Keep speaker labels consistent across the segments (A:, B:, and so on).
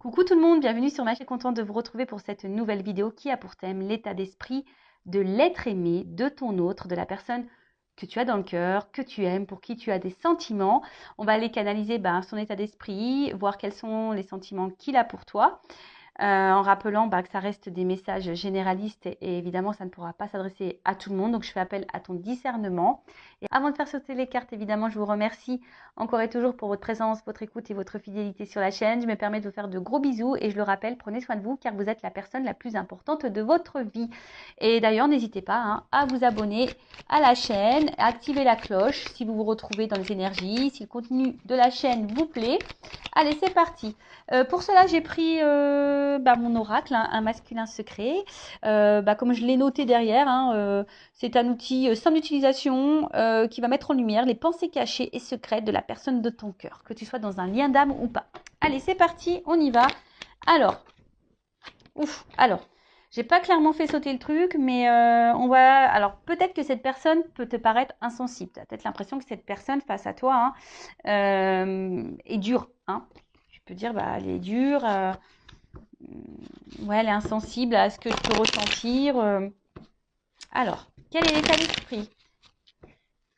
A: Coucou tout le monde, bienvenue sur ma chaîne, contente de vous retrouver pour cette nouvelle vidéo qui a pour thème l'état d'esprit de l'être aimé, de ton autre, de la personne que tu as dans le cœur, que tu aimes, pour qui tu as des sentiments. On va aller canaliser son état d'esprit, voir quels sont les sentiments qu'il a pour toi. En rappelant que ça reste des messages généralistes et évidemment ça ne pourra pas s'adresser à tout le monde, donc je fais appel à ton discernement. Et avant de faire sauter les cartes, évidemment je vous remercie encore et toujours pour votre présence, votre écoute et votre fidélité sur la chaîne. Je me permets de vous faire de gros bisous et je le rappelle, prenez soin de vous car vous êtes la personne la plus importante de votre vie. Et d'ailleurs n'hésitez pas à vous abonner à la chaîne, à activer la cloche si vous vous retrouvez dans les énergies, si le contenu de la chaîne vous plaît. Allez, c'est parti. Pour cela, j'ai pris mon oracle, un masculin secret. Comme je l'ai noté derrière, c'est un outil simple d'utilisation qui va mettre en lumière les pensées cachées et secrètes de la personne de ton cœur, que tu sois dans un lien d'âme ou pas. Allez, c'est parti, on y va. Alors, j'ai pas clairement fait sauter le truc, mais on va. Alors, peut-être que cette personne peut te paraître insensible. Tu as peut-être l'impression que cette personne face à toi est dure. Tu peux dire, elle est dure. Ouais, elle est insensible à ce que je peux ressentir. Alors, quel est l'état d'esprit?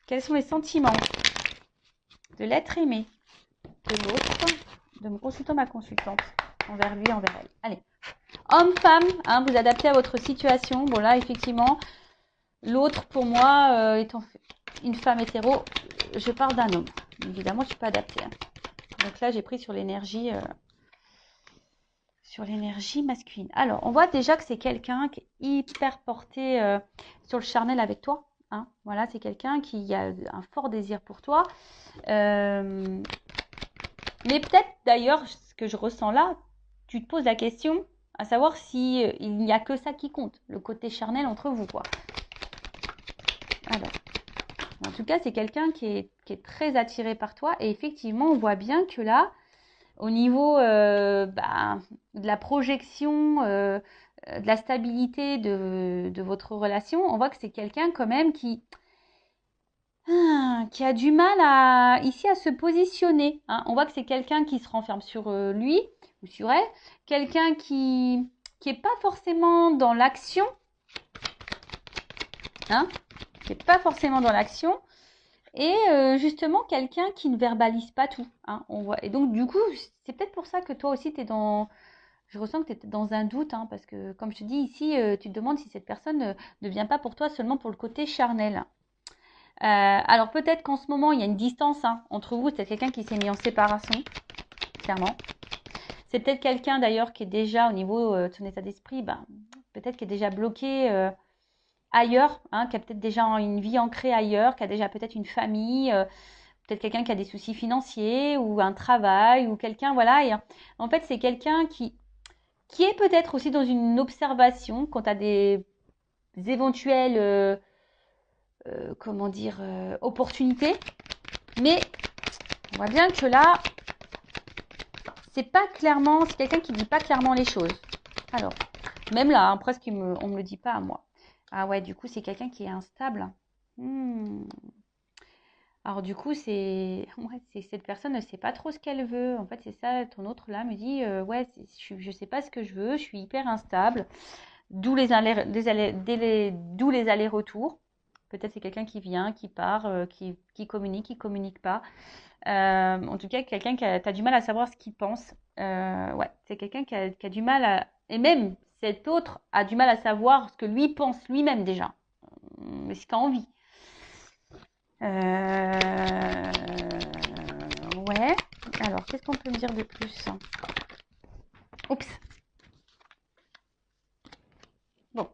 A: Quels sont les sentiments de l'être aimé, de l'autre, de mon consultant, ma consultante, envers lui, envers elle? Allez. Homme, femme, vous adaptez à votre situation. Bon, là, effectivement, l'autre, pour moi, étant une femme hétéro, je parle d'un homme. Évidemment, je ne suis pas adaptée. Donc là, j'ai pris sur l'énergie masculine. Alors, on voit déjà que c'est quelqu'un qui est hyper porté sur le charnel avec toi. Voilà, c'est quelqu'un qui a un fort désir pour toi. Mais peut-être, d'ailleurs, ce que je ressens là, tu te poses la question à savoir si il n'y a que ça qui compte, le côté charnel entre vous, quoi. Alors, en tout cas, c'est quelqu'un qui est très attiré par toi. Et effectivement, on voit bien que là, au niveau de la projection, de la stabilité de votre relation, on voit que c'est quelqu'un quand même qui a du mal ici à se positionner. On voit que c'est quelqu'un qui se renferme sur lui ou sur elle, quelqu'un qui n'est pas forcément dans l'action, qui n'est pas forcément dans l'action, et justement quelqu'un qui ne verbalise pas tout. On voit. Et donc du coup, c'est peut-être pour ça que toi aussi tu es dans... Je ressens que tu es dans un doute, parce que comme je te dis ici, tu te demandes si cette personne ne vient pas pour toi seulement pour le côté charnel. Alors peut-être qu'en ce moment, il y a une distance entre vous. C'est peut-être quelqu'un qui s'est mis en séparation, clairement. C'est peut-être quelqu'un d'ailleurs qui est déjà au niveau de son état d'esprit, peut-être qui est déjà bloqué ailleurs, qui a peut-être déjà une vie ancrée ailleurs, qui a déjà peut-être une famille, peut-être quelqu'un qui a des soucis financiers ou un travail ou quelqu'un, voilà. Et en fait, c'est quelqu'un qui est peut-être aussi dans une observation quant à des éventuelles opportunités. Mais on voit bien que là, c'est quelqu'un qui dit pas clairement les choses. Alors, même là, presque on me le dit pas à moi. Ah ouais, du coup, c'est quelqu'un qui est instable. Alors du coup, c'est cette personne ne sait pas trop ce qu'elle veut. En fait, c'est ça, ton autre là me dit, je sais pas ce que je veux, je suis hyper instable. D'où les allers-retours. Peut-être c'est quelqu'un qui vient, qui part, qui communique pas. En tout cas, quelqu'un qui a du mal à savoir ce qu'il pense. C'est quelqu'un qui a du mal à... Et même cet autre a du mal à savoir ce que lui pense lui-même déjà. Mais ce qu'il a envie. Ouais. Alors, qu'est-ce qu'on peut me dire de plus? Oups. Bon.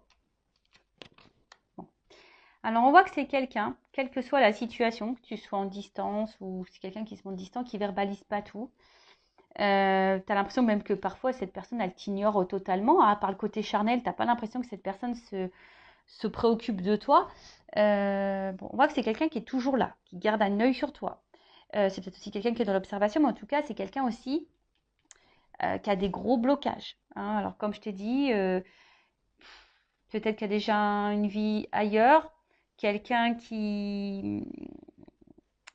A: Alors, on voit que c'est quelqu'un, quelle que soit la situation, que tu sois en distance ou c'est quelqu'un qui se montre distant, qui verbalise pas tout. Tu as l'impression même que parfois cette personne, elle t'ignore totalement. Par le côté charnel, tu n'as pas l'impression que cette personne se préoccupe de toi. On voit que c'est quelqu'un qui est toujours là, qui garde un œil sur toi. C'est peut-être aussi quelqu'un qui est dans l'observation, mais en tout cas, c'est quelqu'un aussi qui a des gros blocages. Alors, comme je t'ai dit, peut-être qu'il y a déjà une vie ailleurs, quelqu'un qui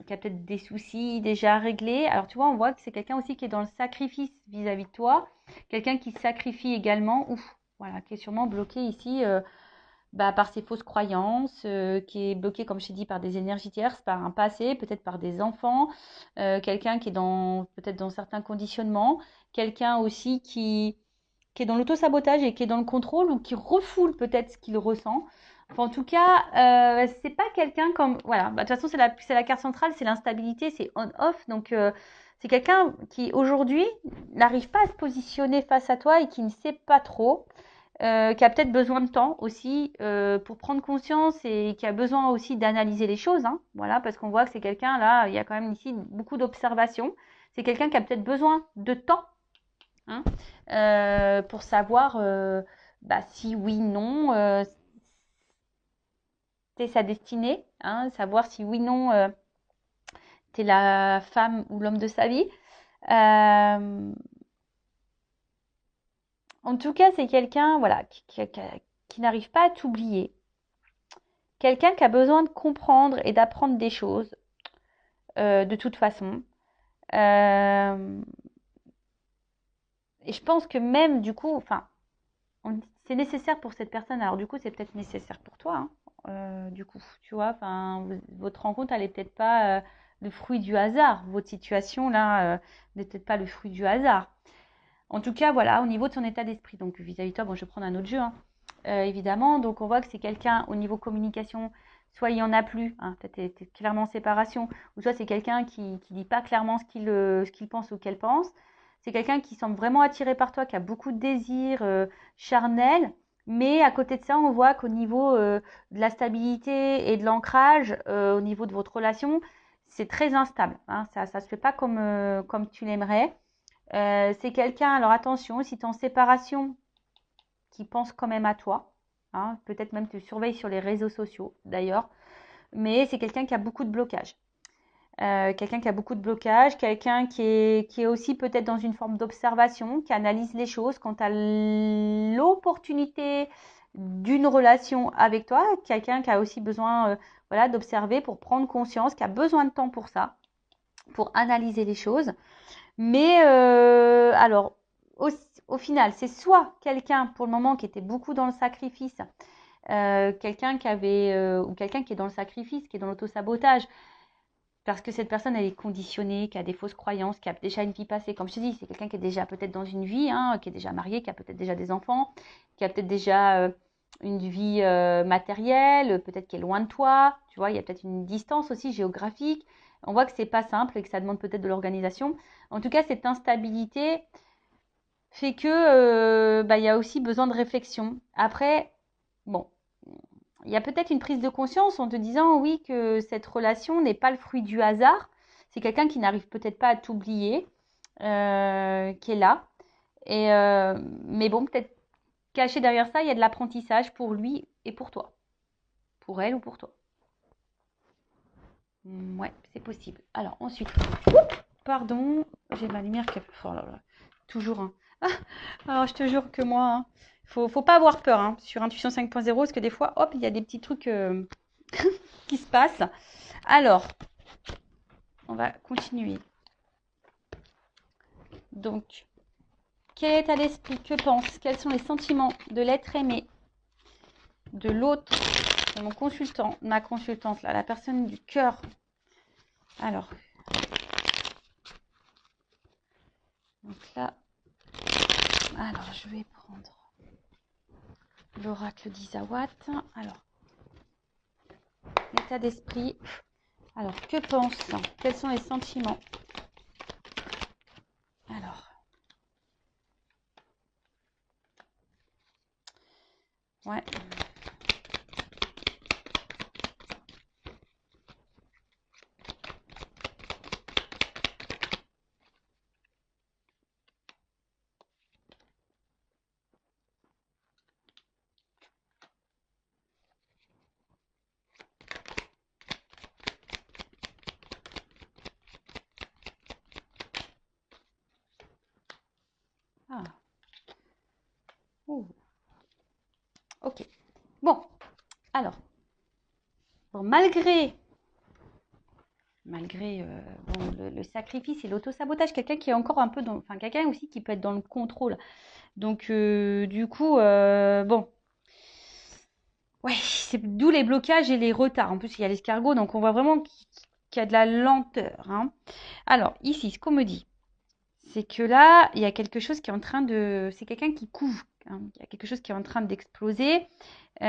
A: qui a peut-être des soucis déjà à régler. Alors, tu vois, on voit que c'est quelqu'un aussi qui est dans le sacrifice vis-à-vis de toi. Quelqu'un qui sacrifie également, ouf, voilà, qui est sûrement bloqué ici par ses fausses croyances, qui est bloqué, comme je t'ai dit, par des énergies tierces, par un passé, peut-être par des enfants, quelqu'un qui est peut-être dans certains conditionnements, quelqu'un aussi qui est dans l'auto-sabotage et qui est dans le contrôle ou qui refoule peut-être ce qu'il ressent. Enfin, en tout cas, c'est pas quelqu'un comme... Voilà, de toute façon, c'est la carte centrale, c'est l'instabilité, c'est on-off. Donc, c'est quelqu'un qui, aujourd'hui, n'arrive pas à se positionner face à toi et qui ne sait pas trop, qui a peut-être besoin de temps aussi pour prendre conscience et qui a besoin aussi d'analyser les choses. Hein, voilà, parce qu'on voit que c'est quelqu'un, là, il y a quand même ici beaucoup d'observations. C'est quelqu'un qui a peut-être besoin de temps, hein, pour savoir si oui, non, c'est sa destinée, hein, savoir si oui, non, t'es la femme ou l'homme de sa vie. En tout cas, c'est quelqu'un voilà, qui n'arrive pas à t'oublier. Quelqu'un qui a besoin de comprendre et d'apprendre des choses, de toute façon. Et je pense que même, du coup, enfin, c'est nécessaire pour cette personne. Alors, du coup, c'est peut-être nécessaire pour toi, hein, du coup, tu vois. Enfin, votre rencontre, elle n'est peut-être pas le fruit du hasard. Votre situation, là, n'est peut-être pas le fruit du hasard. En tout cas, voilà, au niveau de son état d'esprit. Donc, vis-à-vis de toi, bon, je vais prendre un autre jeu, hein, évidemment. Donc, on voit que c'est quelqu'un, au niveau communication, soit il n'y en a plus, hein, peut-être t'es clairement en séparation, ou soit c'est quelqu'un qui ne dit pas clairement ce qu'il pense ou qu'elle pense. C'est quelqu'un qui semble vraiment attiré par toi, qui a beaucoup de désirs charnels, mais à côté de ça, on voit qu'au niveau de la stabilité et de l'ancrage, au niveau de votre relation, c'est très instable. Hein, ça ne se fait pas comme tu l'aimerais. C'est quelqu'un, alors attention, si tu es en séparation, qui pense quand même à toi. Hein, peut-être même tu surveilles sur les réseaux sociaux d'ailleurs. Mais c'est quelqu'un qui a beaucoup de blocages. Quelqu'un qui a beaucoup de blocages, quelqu'un qui est aussi peut-être dans une forme d'observation, qui analyse les choses quant à l'opportunité d'une relation avec toi, quelqu'un qui a aussi besoin voilà, d'observer pour prendre conscience, qui a besoin de temps pour ça, pour analyser les choses. Mais alors, au final, c'est soit quelqu'un pour le moment qui était beaucoup dans le sacrifice, quelqu'un qui avait, ou quelqu'un qui est dans le sacrifice, qui est dans l'autosabotage, parce que cette personne, elle est conditionnée, qui a des fausses croyances, qui a déjà une vie passée. Comme je te dis, c'est quelqu'un qui est déjà peut-être dans une vie, hein, qui est déjà marié, qui a peut-être déjà des enfants, qui a peut-être déjà une vie matérielle, peut-être qui est loin de toi. Tu vois, il y a peut-être une distance aussi géographique. On voit que c'est pas simple et que ça demande peut-être de l'organisation. En tout cas, cette instabilité fait que il y a aussi besoin de réflexion. Après, bon, il y a peut-être une prise de conscience en te disant oui que cette relation n'est pas le fruit du hasard. C'est quelqu'un qui n'arrive peut-être pas à t'oublier, qui est là. Mais bon, peut-être caché derrière ça, il y a de l'apprentissage pour lui et pour toi. Pour elle ou pour toi. Ouais, c'est possible. Alors ensuite, pardon, j'ai ma lumière qui a... Oh là là, toujours. Hein. Alors je te jure que moi, hein, faut pas avoir peur hein, sur Intuition 5.0 parce que des fois, hop, il y a des petits trucs qui se passent. Alors, on va continuer. Donc, quel est à l'esprit? Que pense? Quels sont les sentiments de l'être aimé, de l'autre, de mon consultant, ma consultante, là, la personne du cœur? Alors, donc là, alors je vais prendre l'oracle d'Isawat. Alors, l'état d'esprit. Alors, que pense? Quels sont les sentiments? Alors, ouais. Ah. Oh. Ok. Bon, alors, bon, malgré malgré bon, le sacrifice et l'auto-sabotage. Quelqu'un qui est encore un peu dans... Enfin, quelqu'un aussi qui peut être dans le contrôle. Donc, du coup, bon... Ouais, c'est d'où les blocages et les retards. En plus, il y a l'escargot, donc on voit vraiment qu'il y a de la lenteur, hein. Alors, ici, ce qu'on me dit, c'est que là, il y a quelque chose qui est en train de... C'est quelqu'un qui couve, hein. Il y a quelque chose qui est en train d'exploser. Il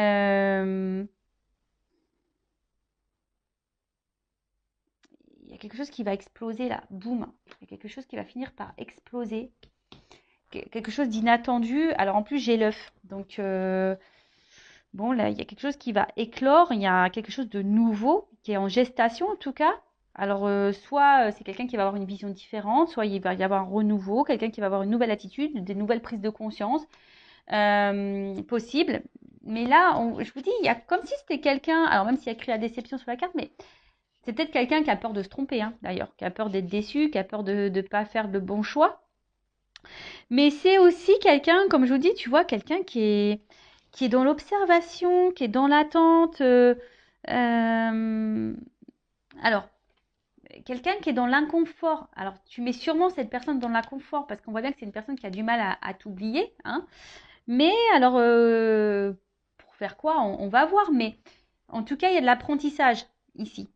A: y a quelque chose qui va exploser là, boum. Il y a quelque chose qui va finir par exploser. Quelque chose d'inattendu. Alors en plus, j'ai l'œuf. Donc, bon, là, il y a quelque chose qui va éclore. Il y a quelque chose de nouveau qui est en gestation en tout cas. Alors, soit c'est quelqu'un qui va avoir une vision différente, soit il va y avoir un renouveau, quelqu'un qui va avoir une nouvelle attitude, des nouvelles prises de conscience possibles. Mais là, je vous dis, il y a comme si c'était quelqu'un, alors même s'il y a écrit la déception sur la carte, mais c'est peut-être quelqu'un qui a peur de se tromper, hein, d'ailleurs, qui a peur d'être déçu, qui a peur de ne pas faire le bon choix. Mais c'est aussi quelqu'un, comme je vous dis, tu vois, quelqu'un qui est dans l'observation, qui est dans l'attente. Alors, quelqu'un qui est dans l'inconfort. Alors, tu mets sûrement cette personne dans l'inconfort parce qu'on voit bien que c'est une personne qui a du mal à t'oublier, hein. Mais alors, pour faire quoi on va voir. Mais en tout cas, il y a de l'apprentissage ici.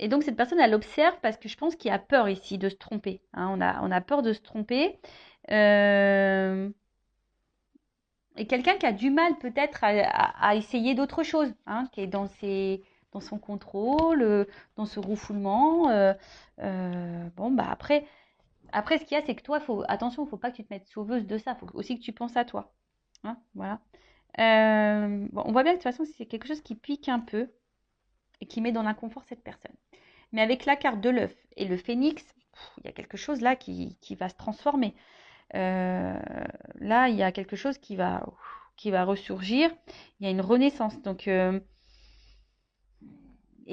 A: Et donc, cette personne, elle observe parce que je pense qu'il a peur ici de se tromper, hein. On a peur de se tromper. Euh, Et quelqu'un qui a du mal peut-être à essayer d'autres choses, hein, qui est dans son contrôle, dans ce refoulement. Bon, bah après, ce qu'il y a, c'est que toi, attention, il ne faut pas que tu te mettes sauveuse de ça. Il faut aussi que tu penses à toi, hein, voilà. Bon, on voit bien que de toute façon, c'est quelque chose qui pique un peu et qui met dans l'inconfort cette personne. Mais avec la carte de l'œuf et le phénix, il y a quelque chose là qui va se transformer. Là, il y a quelque chose qui va ressurgir. Il y a une renaissance. Donc, et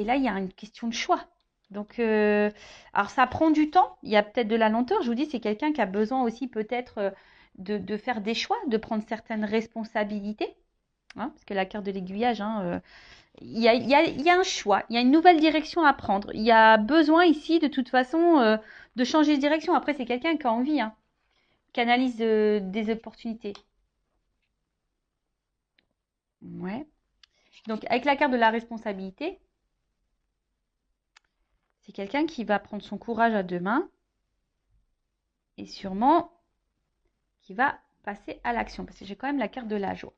A: là, il y a une question de choix. Donc, alors ça prend du temps. Il y a peut-être de la lenteur. Je vous dis, c'est quelqu'un qui a besoin aussi peut-être de faire des choix, de prendre certaines responsabilités, hein, parce que la carte de l'aiguillage, hein, il y a un choix, il y a une nouvelle direction à prendre. Il y a besoin ici, de toute façon, de changer de direction. Après, c'est quelqu'un qui a envie, hein, qui analyse des opportunités. Ouais. Donc, avec la carte de la responsabilité, c'est quelqu'un qui va prendre son courage à deux mains et sûrement qui va passer à l'action. Parce que j'ai quand même la carte de la joie.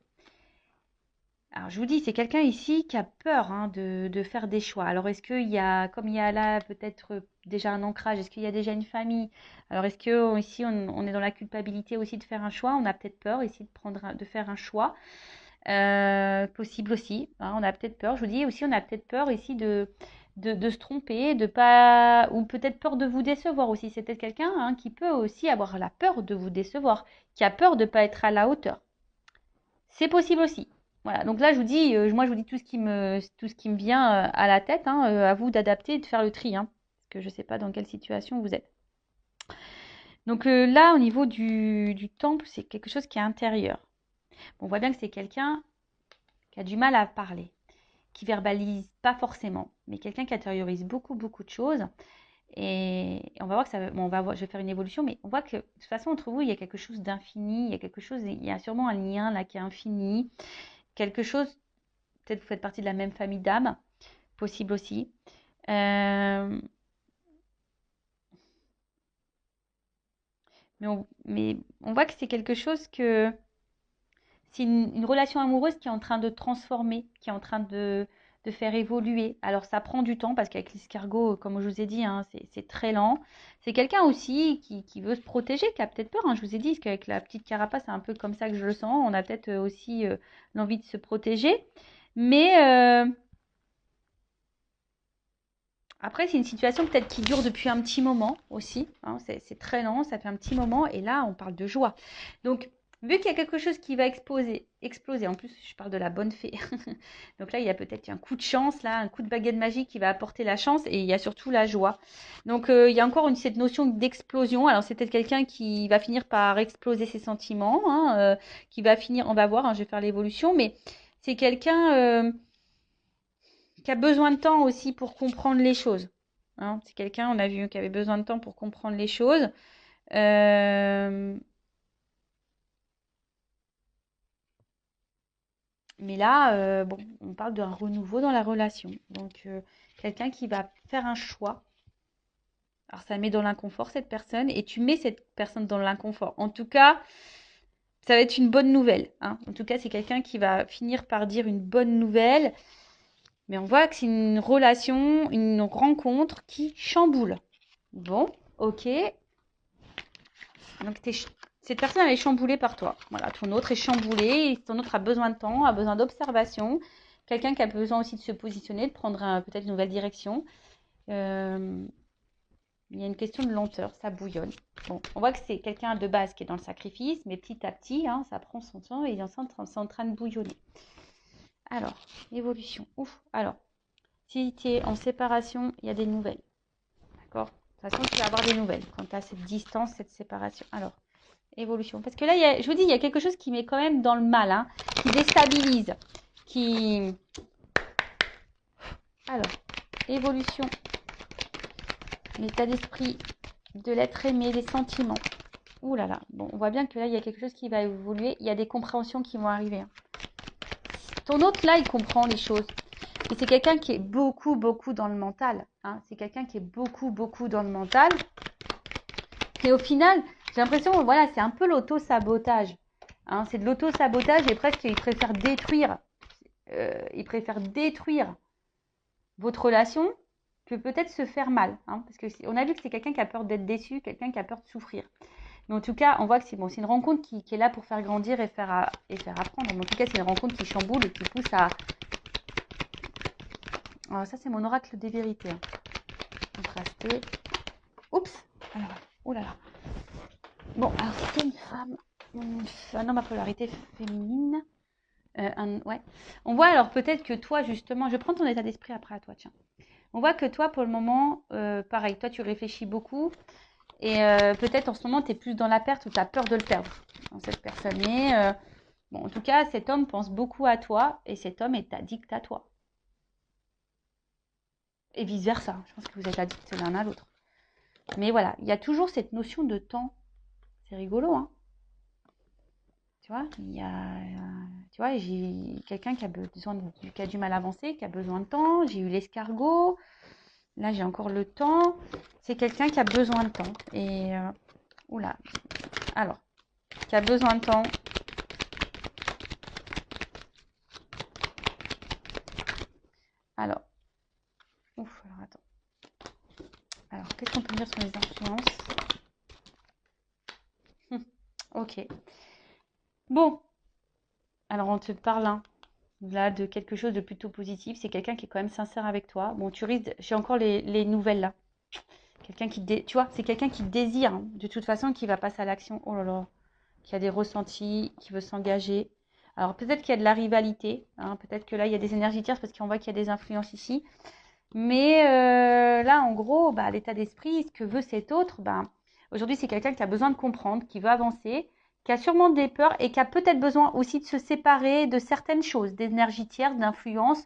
A: Alors, je vous dis, c'est quelqu'un ici qui a peur, hein, de faire des choix. Alors, est-ce qu'il y a, comme il y a là peut-être déjà un ancrage, est-ce qu'il y a déjà une famille? Alors, est-ce que ici, on est dans la culpabilité aussi de faire un choix? On a peut-être peur ici de faire un choix. Possible aussi, hein, on a peut-être peur. Je vous dis aussi, on a peut-être peur ici de se tromper, de pas, ou peut-être peur de vous décevoir aussi. C'est peut-être quelqu'un, hein, qui peut aussi avoir la peur de vous décevoir, qui a peur de ne pas être à la hauteur. C'est possible aussi. Voilà, donc là je vous dis, moi je vous dis tout ce qui me vient à la tête, hein, à vous d'adapter et de faire le tri, hein, parce que je ne sais pas dans quelle situation vous êtes. Donc là, au niveau du temple, c'est quelque chose qui est intérieur. On voit bien que c'est quelqu'un qui a du mal à parler, qui verbalise pas forcément, mais quelqu'un qui intériorise beaucoup, beaucoup de choses. Et on va voir que ça, bon, on va voir, je vais faire une évolution, mais on voit que de toute façon, entre vous, il y a quelque chose d'infini, il y a quelque chose, il y a sûrement un lien là qui est infini, quelque chose, peut-être vous faites partie de la même famille d'âmes, possible aussi. Euh, mais on voit que c'est quelque chose que c'est une relation amoureuse qui est en train de transformer, qui est en train de faire évoluer. Alors ça prend du temps parce qu'avec l'escargot, comme je vous ai dit, hein, c'est très lent. C'est quelqu'un aussi qui veut se protéger, qui a peut-être peur, hein. Je vous ai dit qu'avec la petite carapace, c'est un peu comme ça que je le sens. On a peut-être aussi l'envie de se protéger. Mais après, c'est une situation peut-être qui dure depuis un petit moment aussi, hein. C'est très lent, ça fait un petit moment. Et là, on parle de joie. Donc, vu qu'il y a quelque chose qui va exploser, en plus, je parle de la bonne fée. Donc là, il y a peut-être un coup de chance, là, un coup de baguette magique qui va apporter la chance. Et il y a surtout la joie. Donc, il y a encore cette notion d'explosion. Alors, c'est peut-être quelqu'un qui va finir par exploser ses sentiments, hein, qui va finir, on va voir, hein, je vais faire l'évolution. Mais c'est quelqu'un qui a besoin de temps aussi pour comprendre les choses, hein. C'est quelqu'un, on a vu, qui avait besoin de temps pour comprendre les choses. Euh, Mais là, bon, on parle d'un renouveau dans la relation. Donc, quelqu'un qui va faire un choix. Alors, ça met dans l'inconfort cette personne et tu mets cette personne dans l'inconfort. En tout cas, ça va être une bonne nouvelle, hein. En tout cas, c'est quelqu'un qui va finir par dire une bonne nouvelle. Mais on voit que c'est une relation, une rencontre qui chamboule. Bon, ok. Donc, cette personne, elle est chamboulée par toi. Voilà, ton autre est chamboulé. Ton autre a besoin de temps, a besoin d'observation. Quelqu'un qui a besoin aussi de se positionner, de prendre peut-être une nouvelle direction. Euh, il y a une question de lenteur, ça bouillonne. Bon, on voit que c'est quelqu'un de base qui est dans le sacrifice, mais petit à petit, hein, ça prend son temps et il est en train de bouillonner. Alors, évolution. Ouf, alors, si tu es en séparation, il y a des nouvelles. D'accord? De toute façon, tu vas avoir des nouvelles quand tu as cette distance, cette séparation. Alors, évolution. Parce que là, je vous dis, il y a quelque chose qui met quand même dans le mal, hein, qui déstabilise, qui... Alors, évolution, l'état d'esprit de l'être aimé, des sentiments. Ouh là là, bon, on voit bien que là, il y a quelque chose qui va évoluer. Il y a des compréhensions qui vont arriver, hein. Ton autre, là, il comprend les choses. Et c'est quelqu'un qui est beaucoup, beaucoup dans le mental, hein. C'est quelqu'un qui est beaucoup, beaucoup dans le mental. Et au final, j'ai l'impression, voilà, c'est un peu l'auto-sabotage, hein. C'est de l'auto-sabotage et presque, il préfère détruire votre relation que peut-être se faire mal, hein, parce qu'on a vu que c'est quelqu'un qui a peur d'être déçu, quelqu'un qui a peur de souffrir. Mais en tout cas, on voit que c'est bon, c'est une rencontre qui est là pour faire grandir et faire apprendre. Mais en tout cas, c'est une rencontre qui chamboule et qui pousse à... Alors ça, c'est mon oracle des vérités, hein. Contrasté. Oups. Alors, oh là là. Bon, alors c'était une femme, un homme à polarité féminine. Ouais. On voit alors peut-être que toi, justement, je prends ton état d'esprit après à toi, tiens. On voit que toi, pour le moment, pareil, toi, tu réfléchis beaucoup. Et peut-être en ce moment, tu es plus dans la perte ou tu as peur de le perdre, dans cette personne. Mais bon, en tout cas, cet homme pense beaucoup à toi et cet homme est addict à toi. Et vice-versa. Je pense que vous êtes addicts l'un à l'autre. Mais voilà, il y a toujours cette notion de temps. C'est rigolo, hein. Tu vois, tu vois, j'ai quelqu'un qui a qui a du mal à avancer, qui a besoin de temps. J'ai eu l'escargot. Là, j'ai encore le temps. C'est quelqu'un qui a besoin de temps. Et oula. Alors, qui a besoin de temps. Alors, ouf, alors attends. Alors, qu'est-ce qu'on peut dire sur les influences? Ok. Bon, alors on te parle, hein, là de quelque chose de plutôt positif. C'est quelqu'un qui est quand même sincère avec toi. Bon, tu risques, j'ai encore les nouvelles là. Quelqu'un tu vois, c'est quelqu'un qui désire, hein, de toute façon, qui va passer à l'action. Oh là là, qui a des ressentis, qui veut s'engager. Alors peut-être qu'il y a de la rivalité, hein, peut-être que là il y a des énergies tierces parce qu'on voit qu'il y a des influences ici. Mais là, en gros, bah, l'état d'esprit, ce que veut cet autre, bah, aujourd'hui, c'est quelqu'un qui a besoin de comprendre, qui veut avancer, qui a sûrement des peurs et qui a peut-être besoin aussi de se séparer de certaines choses, d'énergie tierce, d'influence,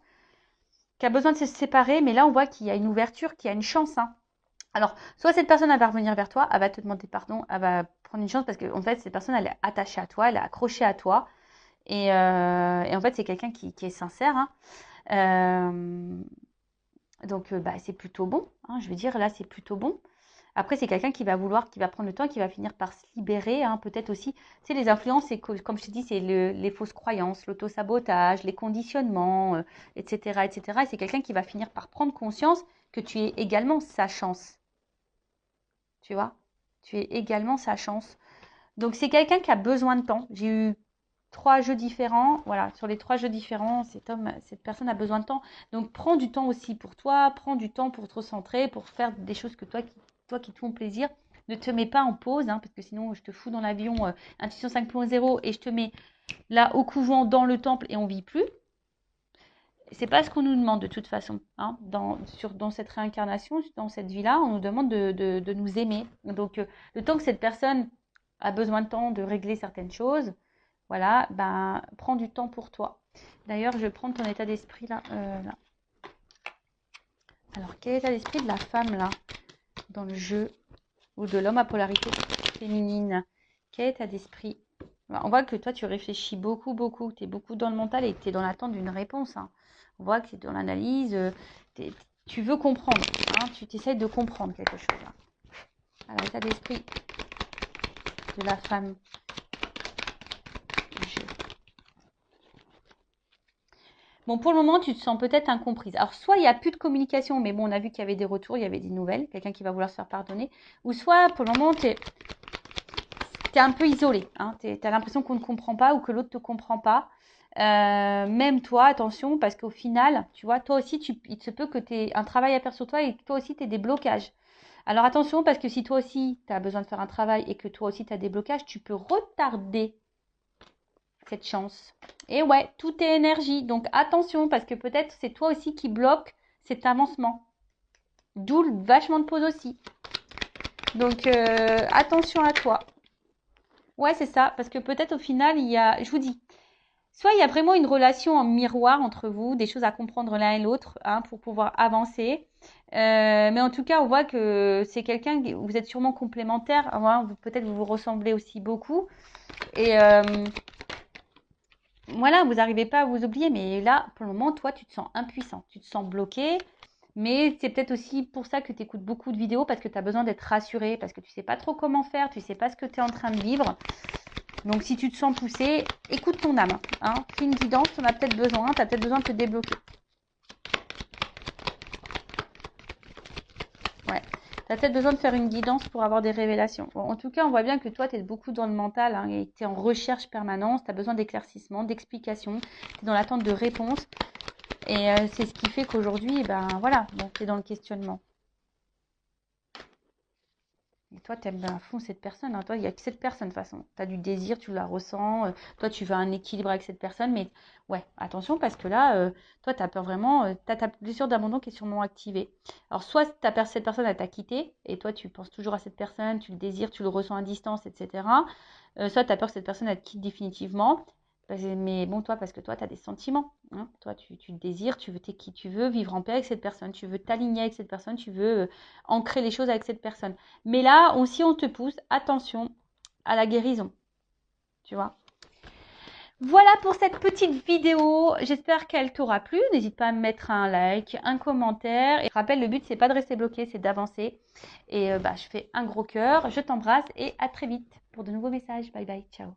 A: qui a besoin de se séparer. Mais là, on voit qu'il y a une ouverture, qu'il y a une chance, hein. Alors, soit cette personne, elle va revenir vers toi, elle va te demander pardon, elle va prendre une chance parce qu'en fait, cette personne, elle est attachée à toi, elle est accrochée à toi. Et en fait, c'est quelqu'un qui est sincère, hein. Euh, donc, bah, c'est plutôt bon, hein, je veux dire, là, c'est plutôt bon. Après, c'est quelqu'un qui va vouloir, qui va prendre le temps, qui va finir par se libérer, hein, peut-être aussi. Tu sais, les influences, c'est comme je te dis, c'est les fausses croyances, l'autosabotage, les conditionnements, etc., etc. Et c'est quelqu'un qui va finir par prendre conscience que tu es également sa chance. Tu vois? Tu es également sa chance. Donc, c'est quelqu'un qui a besoin de temps. J'ai eu 3 jeux différents. Voilà, sur les 3 jeux différents, cette personne a besoin de temps. Donc, prends du temps aussi pour toi. Prends du temps pour te recentrer, pour faire des choses que toi qui te font plaisir. Ne te mets pas en pause, hein, parce que sinon, je te fous dans l'avion Intuition 5.0 et je te mets là au couvent, dans le temple et on vit plus. C'est pas ce qu'on nous demande de toute façon, hein. Dans cette réincarnation, dans cette vie-là, on nous demande de nous aimer. Donc, le temps que cette personne a besoin de temps de régler certaines choses, voilà, ben, prends du temps pour toi. D'ailleurs, je vais prendre ton état d'esprit là, là. Alors, quel est l'état d'esprit de la femme, là, dans le jeu, ou de l'homme à polarité féminine? Quel état d'esprit? On voit que toi, tu réfléchis beaucoup, beaucoup. Tu es beaucoup dans le mental et que tu es dans l'attente d'une réponse. Hein. On voit que tu es dans l'analyse. Tu veux comprendre. Hein, tu t'essayes de comprendre quelque chose. Là. Alors, état d'esprit de la femme. Bon, pour le moment, tu te sens peut-être incomprise. Alors, soit il n'y a plus de communication, mais bon, on a vu qu'il y avait des retours, il y avait des nouvelles, quelqu'un qui va vouloir se faire pardonner. Ou soit, pour le moment, tu es un peu isolé. Hein, tu as l'impression qu'on ne comprend pas ou que l'autre ne te comprend pas. Même toi, attention, parce qu'au final, tu vois, toi aussi, il se peut que tu aies un travail à faire sur toi et que toi aussi, tu aies des blocages. Alors, attention, parce que si toi aussi, tu as besoin de faire un travail et que toi aussi, tu as des blocages, tu peux retarder cette chance. Et ouais, tout est énergie. Donc attention, parce que peut-être c'est toi aussi qui bloque cet avancement. D'où le vachement de pause aussi. Donc attention à toi. Ouais, c'est ça. Parce que peut-être au final, il y a, je vous dis, soit il y a vraiment une relation en miroir entre vous, des choses à comprendre l'un et l'autre hein, pour pouvoir avancer. Mais en tout cas, on voit que c'est quelqu'un, vous êtes sûrement complémentaires. Hein, peut-être vous vous ressemblez aussi beaucoup. Et voilà, vous n'arrivez pas à vous oublier, mais là, pour le moment, toi, tu te sens impuissant, tu te sens bloqué, mais c'est peut-être aussi pour ça que tu écoutes beaucoup de vidéos, parce que tu as besoin d'être rassuré, parce que tu ne sais pas trop comment faire, tu ne sais pas ce que tu es en train de vivre. Donc, si tu te sens poussé, écoute ton âme. Hein. Fais une guidance, tu en as peut-être besoin, tu as peut-être besoin de te débloquer. Ouais. Tu as peut-être besoin de faire une guidance pour avoir des révélations. Bon, en tout cas, on voit bien que toi, tu es beaucoup dans le mental hein, et tu es en recherche permanente. Tu as besoin d'éclaircissement, d'explications. Tu es dans l'attente de réponses. Et c'est ce qui fait qu'aujourd'hui, ben voilà, bon, tu es dans le questionnement. Et toi, tu aimes à fond cette personne. Hein. Toi, il n'y a que cette personne de toute façon. Tu as du désir, tu la ressens. Toi, tu veux un équilibre avec cette personne. Mais ouais, attention parce que là, toi, tu as peur vraiment. Tu as ta blessure d'abandon qui est sûrement activée. Alors, soit cette personne, elle t'a quitté. Et toi, tu penses toujours à cette personne. Tu le désires, tu le ressens à distance, etc. Soit tu as peur que cette personne, elle te quitte définitivement. Mais bon, toi, parce que toi, tu as des sentiments. Hein. Toi, tu te désires, tu veux t'es qui tu veux, vivre en paix avec cette personne. Tu veux t'aligner avec cette personne. Tu veux ancrer les choses avec cette personne. Mais là aussi, on te pousse, attention à la guérison. Tu vois. Voilà pour cette petite vidéo. J'espère qu'elle t'aura plu. N'hésite pas à me mettre un like, un commentaire. Et je rappelle, le but, c'est pas de rester bloqué, c'est d'avancer. Et je fais un gros cœur. Je t'embrasse et à très vite pour de nouveaux messages. Bye bye. Ciao.